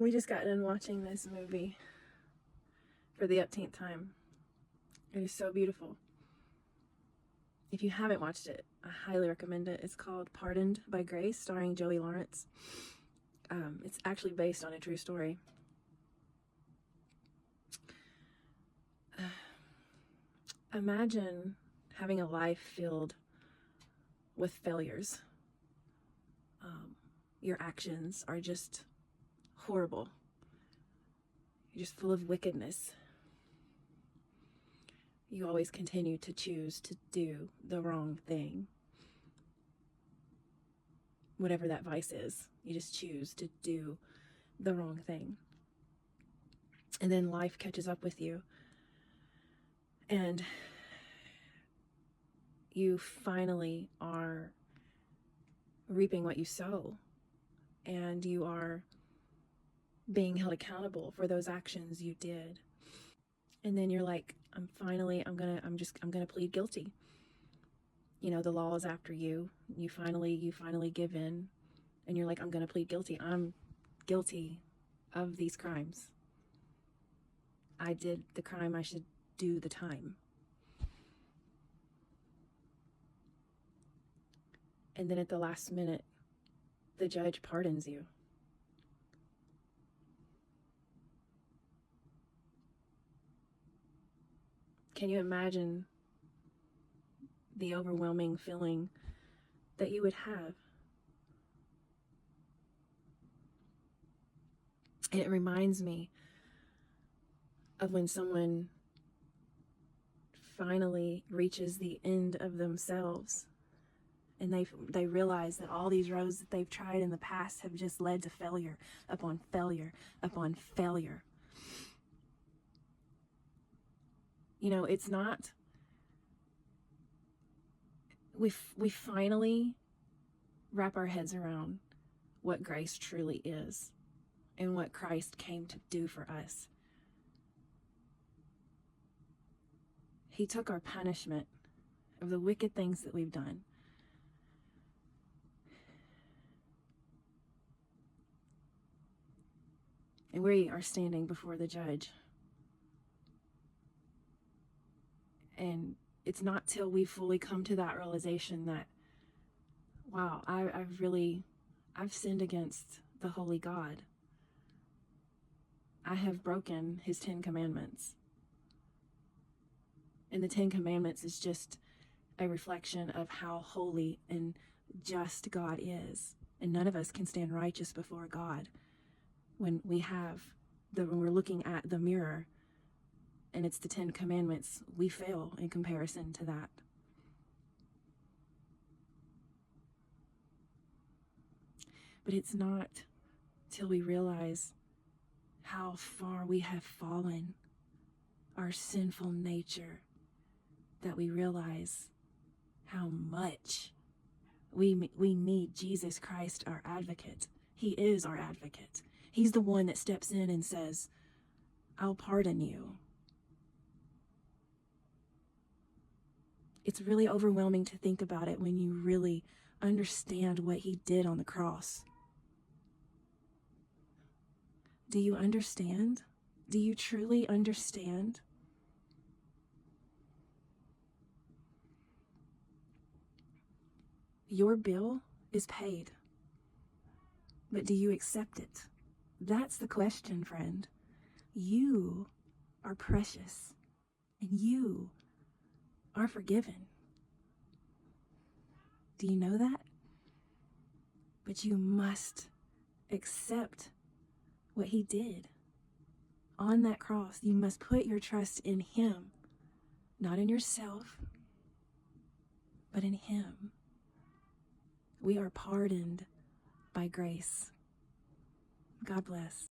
We just got done watching this movie for the upteenth time. It is so beautiful. If you haven't watched it, I highly recommend it. It's called Pardoned by Grace, starring Joey Lawrence. It's actually based on a true story. Imagine having a life filled with failures. Your actions are just horrible. You're just full of wickedness. You always continue to choose to do the wrong thing. Whatever that vice is, you just choose to do the wrong thing. And then life catches up with you. And you finally are reaping what you sow. And you are being held accountable for those actions you did. And then you're like, I'm gonna plead guilty. You know, the law is after you. You finally give in, and you're like, I'm gonna plead guilty. I'm guilty of these crimes. I did the crime, I should do the time. And then at the last minute, the judge pardons you. Can you imagine the overwhelming feeling that you would have? And it reminds me of when someone finally reaches the end of themselves and they realize that all these roads that they've tried in the past have just led to failure upon failure upon failure. You know, it's not, we finally wrap our heads around what grace truly is and what Christ came to do for us. He took our punishment of the wicked things that we've done. And we are standing before the judge. And it's not till we fully come to that realization that, wow, I've sinned against the holy God. I have broken his 10 commandments. And the 10 commandments is just a reflection of how holy and just God is. And none of us can stand righteous before God when we're looking at the mirror and it's the 10 commandments. We fail in comparison to that. But it's not till we realize how far we have fallen, our sinful nature, that we realize how much we need Jesus Christ, our advocate. He is our advocate. He's the one that steps in and says, I'll pardon you. It's really overwhelming to think about it when you really understand what he did on the cross. Do you understand? Do you truly understand? Your bill is paid, but do you accept it? That's the question, friend. You are precious, and you are forgiven. Do you know that? But you must accept what he did on that cross. You must put your trust in him, not in yourself, but in him. We are pardoned by grace. God bless.